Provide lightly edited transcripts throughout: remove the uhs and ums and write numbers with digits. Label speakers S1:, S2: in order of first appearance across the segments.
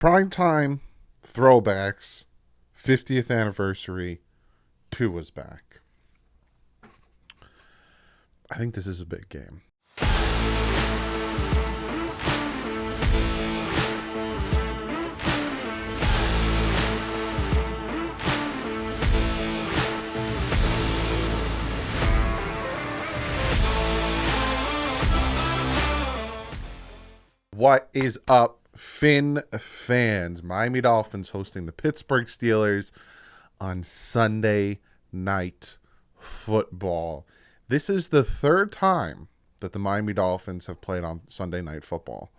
S1: Primetime throwbacks, 50th anniversary, Tua's back. I think this is a big game. What is up, Finn fans? Miami Dolphins hosting the Pittsburg Steelers on Sunday Night Football. This is the third time that the Miami Dolphins have played on Sunday Night Football.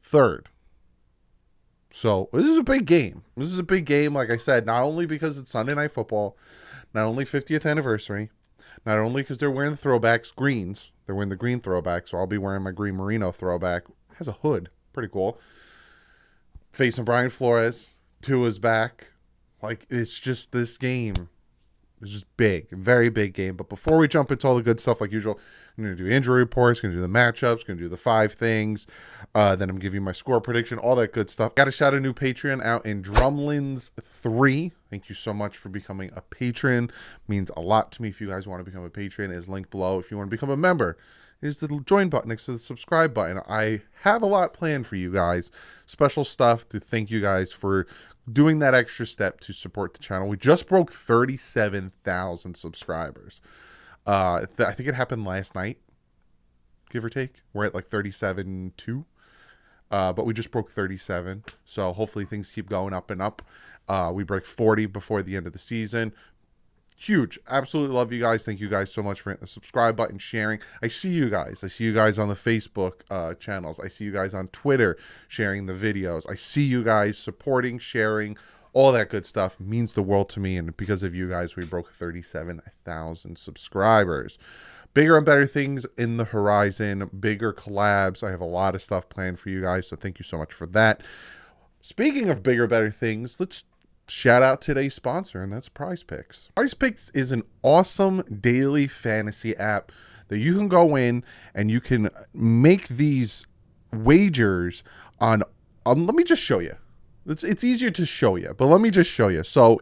S1: Third. So this is a big game. This is a big game, like I said, not only because it's Sunday Night Football, not only 50th anniversary, not only because they're wearing the throwbacks, greens. They're wearing the green throwback, so I'll be wearing my green merino throwback. Has a hood. Pretty cool. Facing Brian Flores. Tua's back. Like, it's just this game. It's just big. Very big game. But before we jump into all the good stuff like usual, I'm going to do injury reports, going to do the matchups, going to do the 5 things. Then I'm giving you my score prediction, all that good stuff. Got to shout a new Patreon out in Drumlins 3. Thank you so much for becoming a patron. Means a lot to me. If you guys want to become a patron, is linked below. If you want to become a member, here's the join button next to the subscribe button. I have a lot planned for you guys. Special stuff to thank you guys for doing that extra step to support the channel. We just broke 37,000 subscribers. I think it happened last night, give or take. We're at like 37.2. But we just broke 37. So hopefully things keep going up and up. We break 40 before the end of the season. Huge. Absolutely love you guys. Thank you guys so much for hitting the subscribe button, sharing. I see you guys. I see you guys on the Facebook channels. I see you guys on Twitter sharing the videos. I see you guys supporting, sharing, all that good stuff. It means the world to me. And because of you guys, we broke 37,000 subscribers. Bigger and better things in the horizon. Bigger collabs. I have a lot of stuff planned for you guys. So thank you so much for that. Speaking of bigger, better things, let's shout out today's sponsor, and that's Prize Picks. Prize Picks is an awesome daily fantasy app that you can go in and you can make these wagers on let me just show you. It's easier to show you, but let me just show you. So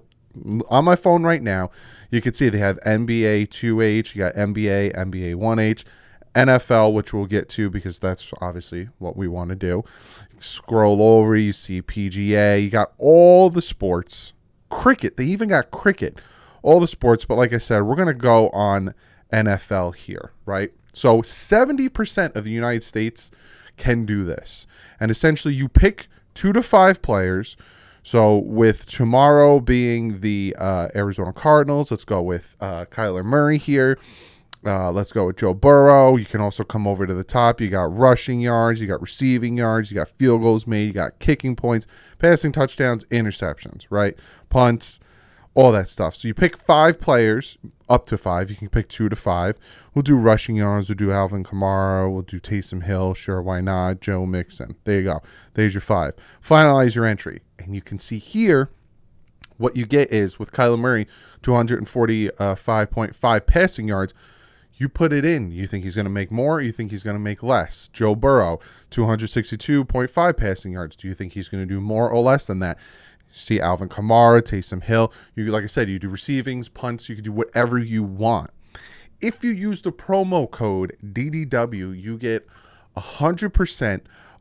S1: on my phone right now, you can see they have NBA 2H, you got NBA, NBA 1H, NFL, which we'll get to because that's obviously what we want to do. Scroll over, you see PGA, you got all the sports. Cricket, they even got cricket. All the sports, but like I said, we're going to go on NFL here, right? So 70% of the United States can do this. And essentially you pick 2 to 5 players. So with tomorrow being the Arizona Cardinals, let's go with Kyler Murray here. Let's go with Joe Burrow. You can also come over to the top. You got rushing yards, you got receiving yards, you got field goals made, you got kicking points, passing touchdowns, interceptions, right? Punts, all that stuff. So you pick 5 players, up to 5. You can pick 2 to 5. We'll do rushing yards. We'll do Alvin Kamara. We'll do Taysom Hill. Sure, why not? Joe Mixon. There you go. There's your 5. Finalize your entry. And you can see here what you get is with Kyler Murray, 245.5 passing yards. You put it in. You think he's going to make more? You think he's going to make less? Joe Burrow, 262.5 passing yards. Do you think he's going to do more or less than that? See Alvin Kamara, Taysom Hill. You, like I said, you do receivings, punts. You can do whatever you want. If you use the promo code DDW, you get 100%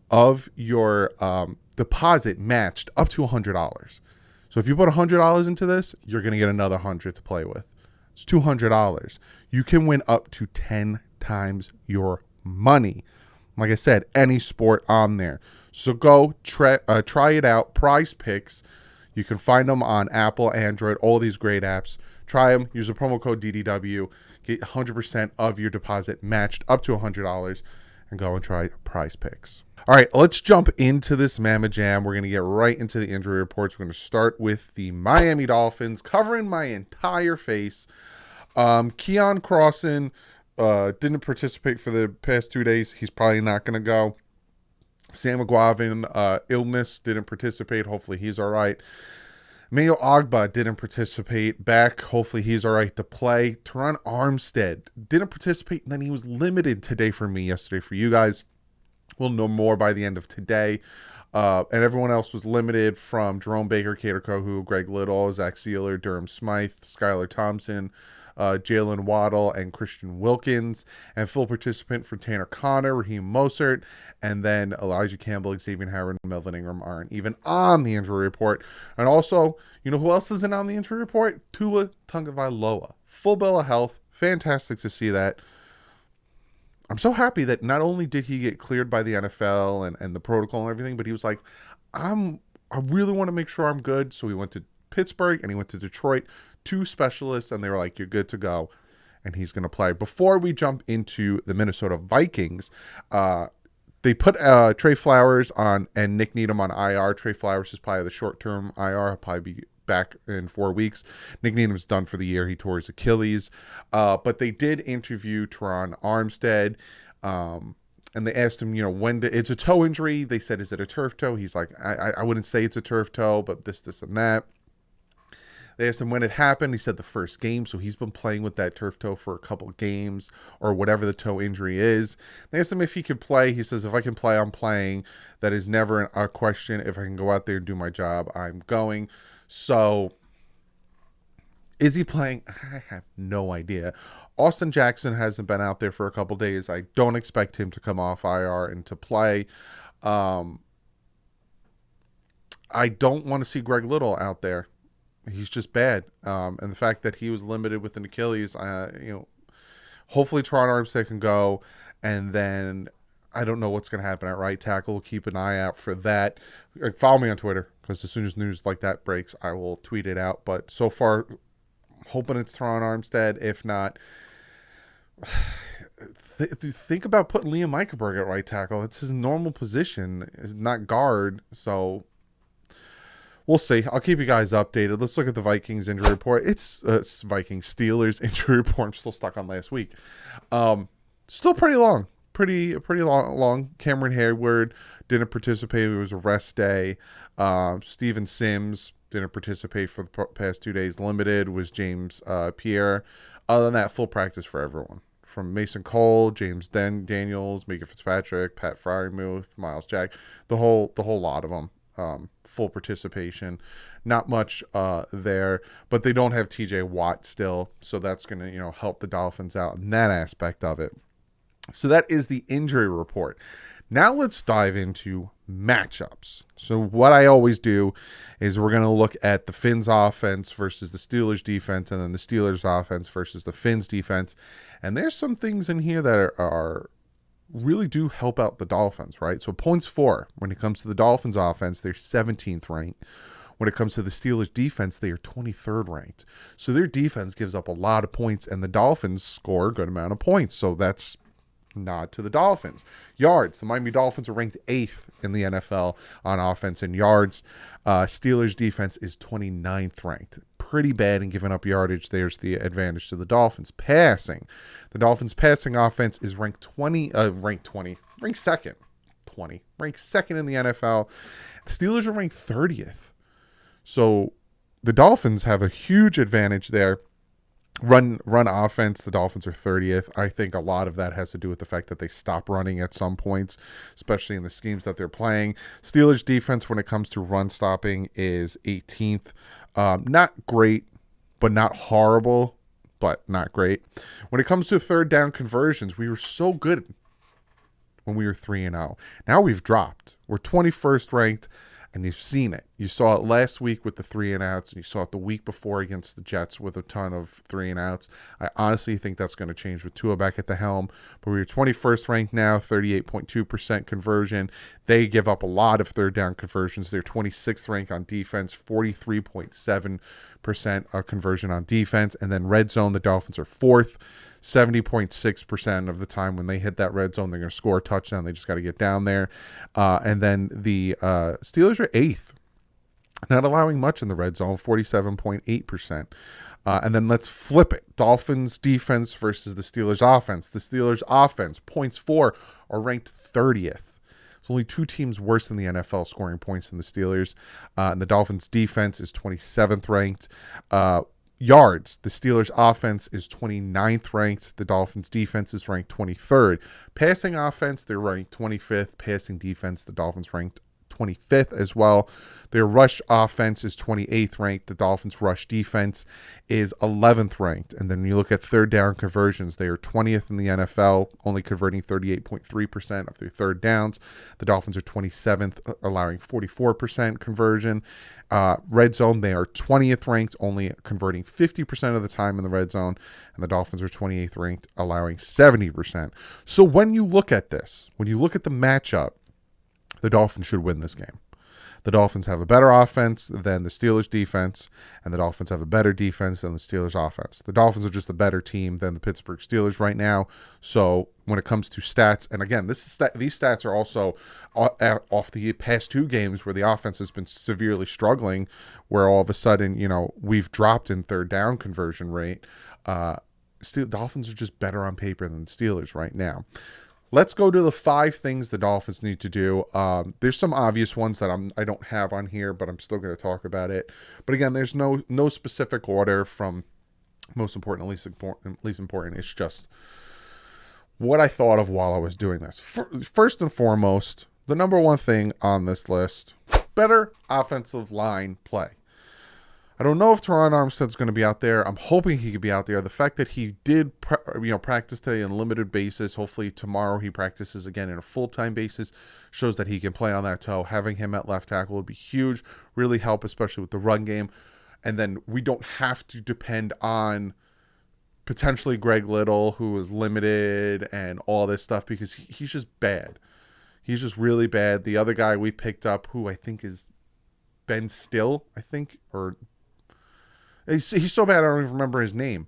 S1: of your deposit matched up to $100. So if you put $100 into this, you're going to get another 100 to play with. It's $200. You can win up to 10 times your money. Like I said, any sport on there. So go try it out. Prize Picks. You can find them on Apple, Android, all these great apps. Try them. Use the promo code DDW. Get 100% of your deposit matched up to $100 and go and try Prize Picks. All right, let's jump into this Mama Jam. We're going to get right into the injury reports. We're going to start with the Miami Dolphins, covering my entire face. Keon Crossan didn't participate for the past 2 days. He's probably not going to go. Sam McGuavin, illness, didn't participate. Hopefully he's all right. Mayo Ogba didn't participate. Back, hopefully he's all right to play. Teron Armstead didn't participate, and then he was limited today for me, yesterday for you guys. We'll know more by the end of today. And everyone else was limited from Jerome Baker, Kader Kohu, Greg Little, Zach Sealer, Durham Smythe, Skylar Thompson, Jalen Waddle, and Christian Wilkins. And full participant for Tanner Connor, Raheem Mostert, and then Elijah Campbell, Xavier Howard, and Melvin Ingram aren't even on the injury report. And also, you know who else isn't on the injury report? Tua Tagovailoa. Full bill of health. Fantastic to see that. I'm so happy that not only did he get cleared by the NFL and the protocol and everything, but he was like, I really want to make sure I'm good. So he went to Pittsburgh and he went to Detroit, 2 specialists, and they were like, you're good to go. And he's going to play. Before we jump into the Minnesota Vikings, they put Trey Flowers on and Nick Needham on IR. Trey Flowers is probably the short-term IR. He'll probably be back in 4 weeks. Nick Needham's done for the year. He tore his Achilles. But they did interview Teron Armstead. And they asked him, it's a toe injury. They said, is it a turf toe? He's like, I wouldn't say it's a turf toe, but this, and that. They asked him when it happened. He said the first game. So he's been playing with that turf toe for a couple games or whatever the toe injury is. They asked him if he could play. He says, if I can play, I'm playing. That is never a question. If I can go out there and do my job, I'm going. So is he playing? I have no idea. Austin Jackson hasn't been out there for a couple days. I don't expect him to come off IR and to play. I don't want to see Greg Little out there. He's just bad. And the fact that he was limited with an Achilles, hopefully Teron Armstead can go. And then I don't know what's going to happen at right tackle. We'll keep an eye out for that. Follow me on Twitter, because as soon as news like that breaks, I will tweet it out. But so far, hoping it's Teron Armstead. If not, think about putting Liam Eichenberg at right tackle. It's his normal position. It's not guard. So we'll see. I'll keep you guys updated. Let's look at the Vikings injury report. It's Vikings Steelers injury report. I'm still stuck on last week. Still pretty long. Pretty long. Cameron Hayward didn't participate. It was a rest day. Steven Sims didn't participate for the past 2 days. Limited was James Pierre. Other than that, full practice for everyone. From Mason Cole, James Daniels, Mika Fitzpatrick, Pat Freiermuth, Miles Jack, the whole lot of them. Full participation. Not much there, but they don't have TJ Watt still, so that's going to help the Dolphins out in that aspect of it. So that is the injury report. Now let's dive into matchups. So what I always do is we're going to look at the Fins offense versus the Steelers defense, and then the Steelers offense versus the Fins defense. And there's some things in here that are really do help out the Dolphins, right? So points for, when it comes to the Dolphins offense, they're 17th ranked. When it comes to the Steelers defense, they are 23rd ranked. So their defense gives up a lot of points, and the Dolphins score a good amount of points. So that's nod to the Dolphins. Yards, the Miami Dolphins are ranked 8th in the NFL on offense in yards. Steelers defense is 29th ranked. Pretty bad in giving up yardage. There's the advantage to the Dolphins. Passing, the Dolphins passing offense is ranked second in the NFL. The Steelers are ranked 30th. So the Dolphins have a huge advantage there. Run offense, the Dolphins are 30th. I think a lot of that has to do with the fact that they stop running at some points, especially in the schemes that they're playing. Steelers defense, when it comes to run stopping, is 18th. Not great, but not horrible, but not great. When it comes to third down conversions, we were so good when we were 3-0. Now we've dropped. We're 21st ranked. And you've seen it. You saw it last week with the 3-and-outs, and you saw it the week before against the Jets with a ton of 3-and-outs. I honestly think that's going to change with Tua back at the helm. But we're 21st ranked now, 38.2% conversion. They give up a lot of third down conversions. They're 26th ranked on defense, 43.7% conversion on defense. And then red zone, the Dolphins are 4th. 70.6% of the time when they hit that red zone, they're going to score a touchdown. They just got to get down there. And then the Steelers are 8th, not allowing much in the red zone, 47.8%. And then let's flip it. Dolphins defense versus the Steelers offense. The Steelers offense, points for, are ranked 30th. It's only 2 teams worse than the NFL scoring points than the Steelers. And the Dolphins defense is 27th ranked. Yards, the Steelers offense is 29th ranked. The Dolphins defense is ranked 23rd. Passing offense, they're ranked 25th. Passing defense, the Dolphins ranked 25th as well. Their rush offense is 28th ranked. The Dolphins' rush defense is 11th ranked. And then when you look at third down conversions, they are 20th in the NFL, only converting 38.3% of their third downs. The Dolphins are 27th, allowing 44% conversion. Red zone, they are 20th ranked, only converting 50% of the time in the red zone. And the Dolphins are 28th ranked, allowing 70%. So when you look at this, when you look at the matchup, the Dolphins should win this game. The Dolphins have a better offense than the Steelers' defense, and the Dolphins have a better defense than the Steelers' offense. The Dolphins are just a better team than the Pittsburgh Steelers right now. So when it comes to stats, and again, these stats are also off the past two games where the offense has been severely struggling, where all of a sudden, we've dropped in third down conversion rate. Dolphins are just better on paper than the Steelers right now. Let's go to the 5 things the Dolphins need to do. There's some obvious ones that I don't have on here, but I'm still going to talk about it. But again, there's no specific order from most important, least important. It's just what I thought of while I was doing this. First and foremost, the number one thing on this list, better offensive line play. I don't know if Teron Armstead's going to be out there. I'm hoping he could be out there. The fact that he did practice today on a limited basis, hopefully tomorrow he practices again in a full-time basis, shows that he can play on that toe. Having him at left tackle would be huge, really help, especially with the run game. And then we don't have to depend on potentially Greg Little, who is limited and all this stuff, because he's just bad. He's just really bad. The other guy we picked up, who I think is Ben Still, or... He's so bad I don't even remember his name.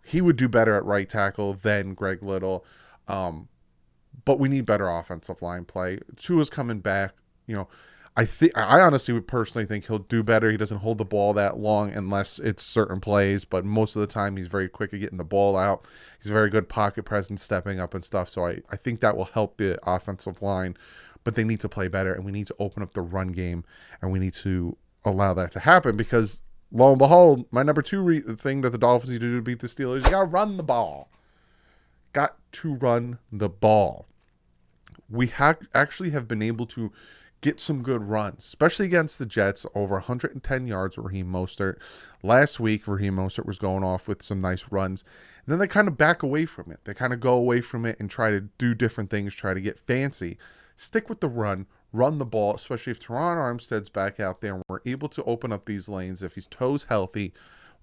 S1: He would do better at right tackle than Greg Little. But we need better offensive line play. Tua's coming back. I honestly would personally think he'll do better. He doesn't hold the ball that long unless it's certain plays, but most of the time he's very quick at getting the ball out. He's a very good pocket presence, stepping up and stuff. So I think that will help the offensive line, but they need to play better, and we need to open up the run game, and we need to allow that to happen, because lo and behold, my number 2 thing that the Dolphins need to do to beat the Steelers, you got to run the ball. Got to run the ball. We actually have been able to get some good runs, especially against the Jets, over 110 yards, Raheem Mostert. Last week, Raheem Mostert was going off with some nice runs. And then they kind of back away from it. They kind of go away from it and try to do different things, try to get fancy. Stick with the run the ball, especially if Teron Armstead's back out there and we're able to open up these lanes. If he's toes healthy,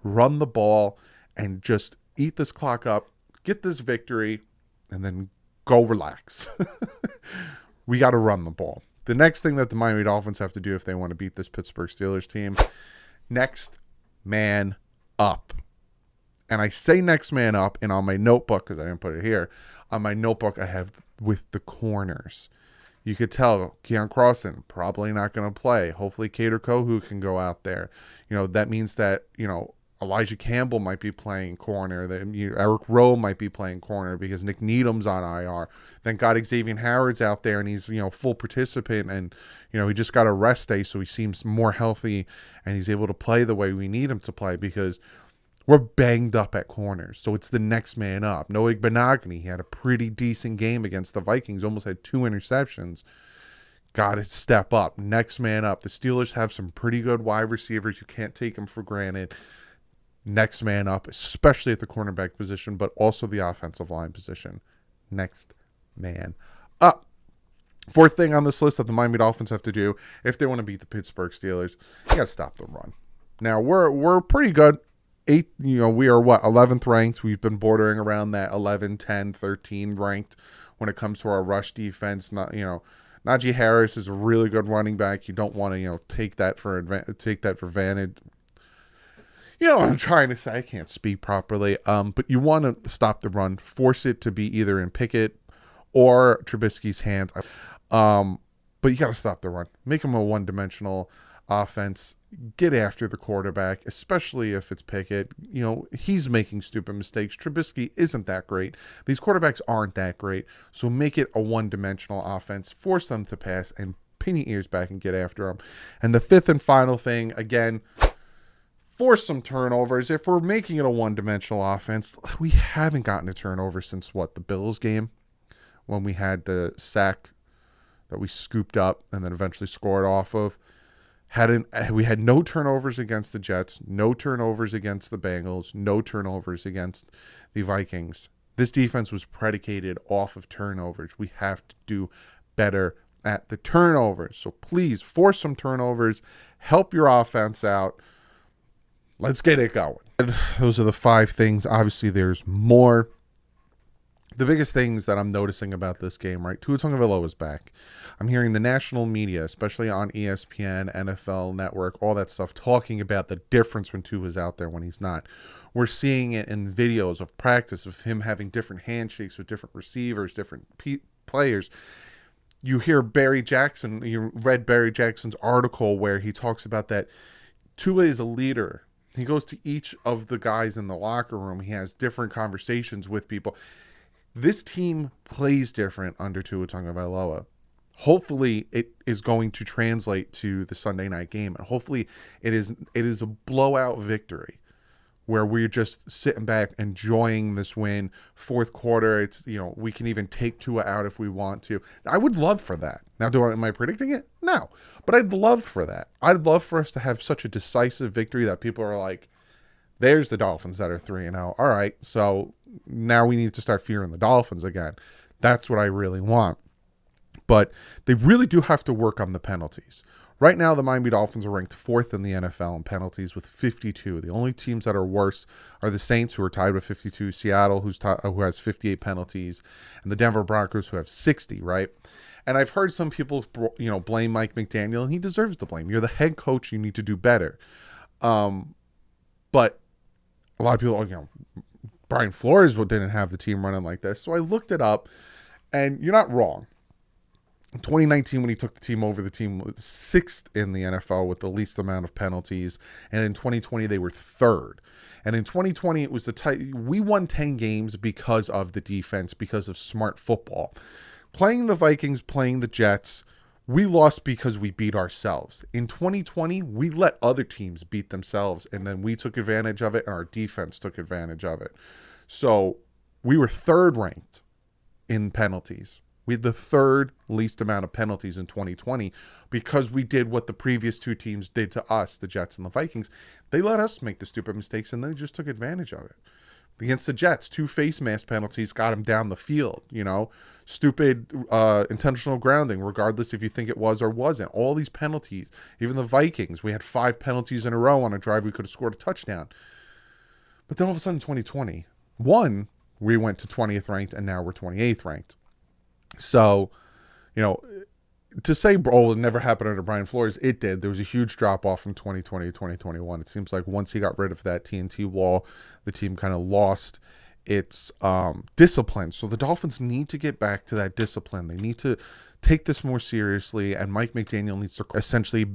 S1: run the ball and just eat this clock up, get this victory, and then go relax. We got to run the ball. The next thing that the Miami Dolphins have to do if they want to beat this Pittsburgh Steelers team, next man up. And I say next man up, and on my notebook, because I didn't put it here, on my notebook I have with the corners. You could tell Keon Crossan probably not going to play. Hopefully Kader Kohu can go out there. That means that, Elijah Campbell might be playing corner. Eric Rowe might be playing corner because Nick Needham's on IR. Thank God Xavier Howard's out there and he's, full participant, and, he just got a rest day, so he seems more healthy and he's able to play the way we need him to play, because we're banged up at corners. So it's the next man up. Noah Igbenogany, he had a pretty decent game against the Vikings, almost had 2 interceptions. Got to step up. Next man up. The Steelers have some pretty good wide receivers. You can't take them for granted. Next man up, especially at the cornerback position, but also the offensive line position. Next man up. 4th thing on this list that the Miami Dolphins have to do if they want to beat the Pittsburgh Steelers, you got to stop the run. Now, we're pretty good. We are 11th ranked. We've been bordering around that 11, 10, 13 ranked when it comes to our rush defense. Najee Harris is a really good running back. You don't want to, take that for granted. You know what I'm trying to say. I can't speak properly. But you want to stop the run, force it to be either in Pickett or Trubisky's hands. But you got to stop the run. Make them a one-dimensional offense. Get after the quarterback, especially if it's Pickett. He's making stupid mistakes. Trubisky isn't that great. These quarterbacks aren't that great. So make it a one-dimensional offense. Force them to pass and pin your ears back and get after them. And the 5th and final thing, again, force some turnovers. If we're making it a one-dimensional offense, we haven't gotten a turnover since the Bills game, when we had the sack that we scooped up and then eventually scored off of. We had no turnovers against the Jets, no turnovers against the Bengals, no turnovers against the Vikings. This defense was predicated off of turnovers. We have to do better at the turnovers. So please force some turnovers, help your offense out. Let's get it going. And those are the 5 things. Obviously, there's more. The biggest things that I'm noticing about this game, right? Tua Tagovailoa is back. I'm hearing the national media, especially on ESPN, NFL Network, all that stuff, talking about the difference when Tua is out there, when he's not. We're seeing it in videos of practice of him having different handshakes with different receivers, different players. You hear Barry Jackson, you read Barry Jackson's article where he talks about that Tua is a leader. He goes to each of the guys in the locker room. He has different conversations with people. This team plays different under Tua Tagovailoa. Hopefully, it is going to translate to the Sunday night game, and hopefully, it is a blowout victory where we're just sitting back enjoying this win. Fourth quarter, it's we can even take Tua out if we want to. I would love for that. Now, am I predicting it? No, but I'd love for that. I'd love for us to have such a decisive victory that people are like, "There's the Dolphins that are 3-0. All right, so now we need to start fearing the Dolphins again." That's what I really want. But they really do have to work on the penalties. Right now, the Miami Dolphins are ranked 4th in the NFL in penalties with 52. The only teams that are worse are the Saints, who are tied with 52, Seattle, who has 58 penalties, and the Denver Broncos, who have 60, right? And I've heard some people, blame Mike McDaniel, and he deserves the blame. You're the head coach. You need to do better. But a lot of people, Brian Flores didn't have the team running like this. So I looked it up, and you're not wrong. In 2019, when he took the team over, the team was 6th in the NFL with the least amount of penalties. And in 2020, they were 3rd. And in 2020, it was we won 10 games because of the defense, because of smart football. Playing the Vikings, playing the Jets, we lost because we beat ourselves. In 2020, we let other teams beat themselves, and then we took advantage of it, and our defense took advantage of it. So we were 3rd ranked in penalties. We had the 3rd least amount of penalties in 2020 because we did what the previous 2 teams did to us, the Jets and the Vikings. They let us make the stupid mistakes, and they just took advantage of it. Against the Jets, 2 face mask penalties got them down the field, stupid intentional grounding, regardless if you think it was or wasn't. All these penalties, even the Vikings, we had 5 penalties in a row on a drive we could have scored a touchdown. But then all of a sudden, 2021, we went to 20th ranked, and now we're 28th ranked. So, to say, it never happened under Brian Flores, it did. There was a huge drop-off from 2020 to 2021. It seems like once he got rid of that TNT wall, the team kind of lost its discipline. So the Dolphins need to get back to that discipline. They need to take this more seriously, and Mike McDaniel needs to essentially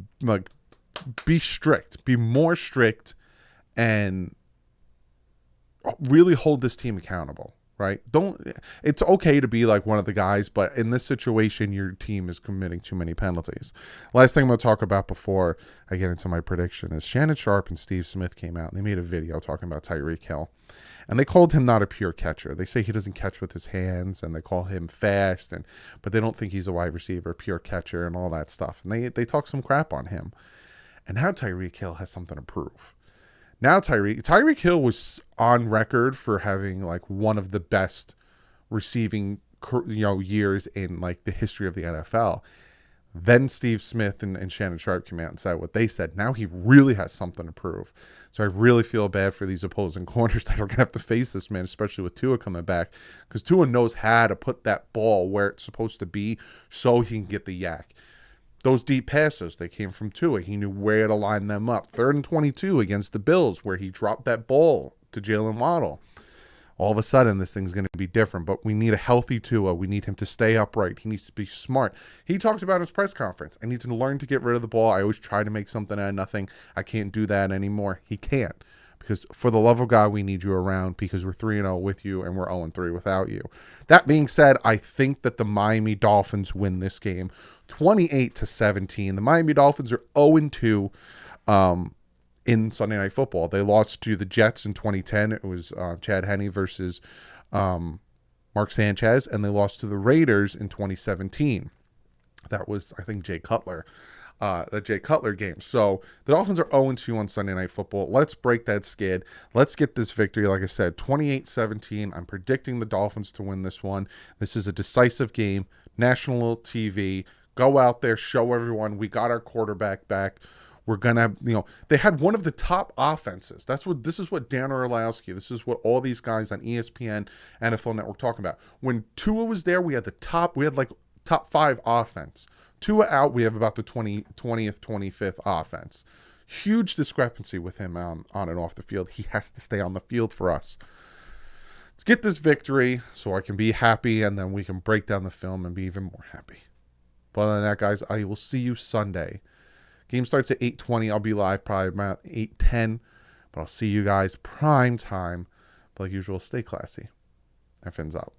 S1: be strict, be more strict, and really hold this team accountable. Right? It's okay to be like one of the guys, but in this situation, your team is committing too many penalties. Last thing I'm going to talk about before I get into my prediction is Shannon Sharpe and Steve Smith came out and they made a video talking about Tyreek Hill. And they called him not a pure catcher. They say he doesn't catch with his hands, and they call him fast, but they don't think he's a wide receiver, pure catcher, and all that stuff. And they talk some crap on him. And now Tyreek Hill has something to prove. Now Tyreek Hill was on record for having one of the best receiving years in the history of the NFL. Then Steve Smith and Shannon Sharpe came out and said what they said. Now he really has something to prove. So I really feel bad for these opposing corners that are going to have to face this man, especially with Tua coming back, because Tua knows how to put that ball where it's supposed to be so he can get the yak. Those deep passes, they came from Tua. He knew where to line them up. 3rd and 22 against the Bills, where he dropped that ball to Jalen Waddle. All of a sudden, this thing's going to be different. But we need a healthy Tua. We need him to stay upright. He needs to be smart. He talks about his press conference. I need to learn to get rid of the ball. I always try to make something out of nothing. I can't do that anymore. He can't. Because for the love of God, we need you around, because we're 3-0 with you and we're 0-3 without you. That being said, I think that the Miami Dolphins win this game 28-17. The Miami Dolphins are 0-2 in Sunday Night Football. They lost to the Jets in 2010. It was Chad Henne versus Mark Sanchez, and they lost to the Raiders in 2017. That was, I think, Jay Cutler. The Jay Cutler game. So the Dolphins are 0-2 on Sunday Night Football. Let's break that skid. Let's get this victory. Like I said, 28-17. I'm predicting the Dolphins to win this one. This is a decisive game. National TV. Go out there, show everyone we got our quarterback back. We're gonna, they had one of the top offenses. This is what Dan Orlowski, this is what all these guys on ESPN, NFL Network talking about. When Tua was there, we had like top 5 offense. Tua out, we have about the 20th, 25th offense. Huge discrepancy with him on and off the field. He has to stay on the field for us. Let's get this victory so I can be happy, and then we can break down the film and be even more happy. But other than that, guys, I will see you Sunday. Game starts at 8:20. I'll be live probably about 8:10. But I'll see you guys prime time. But like usual, stay classy. And fins out.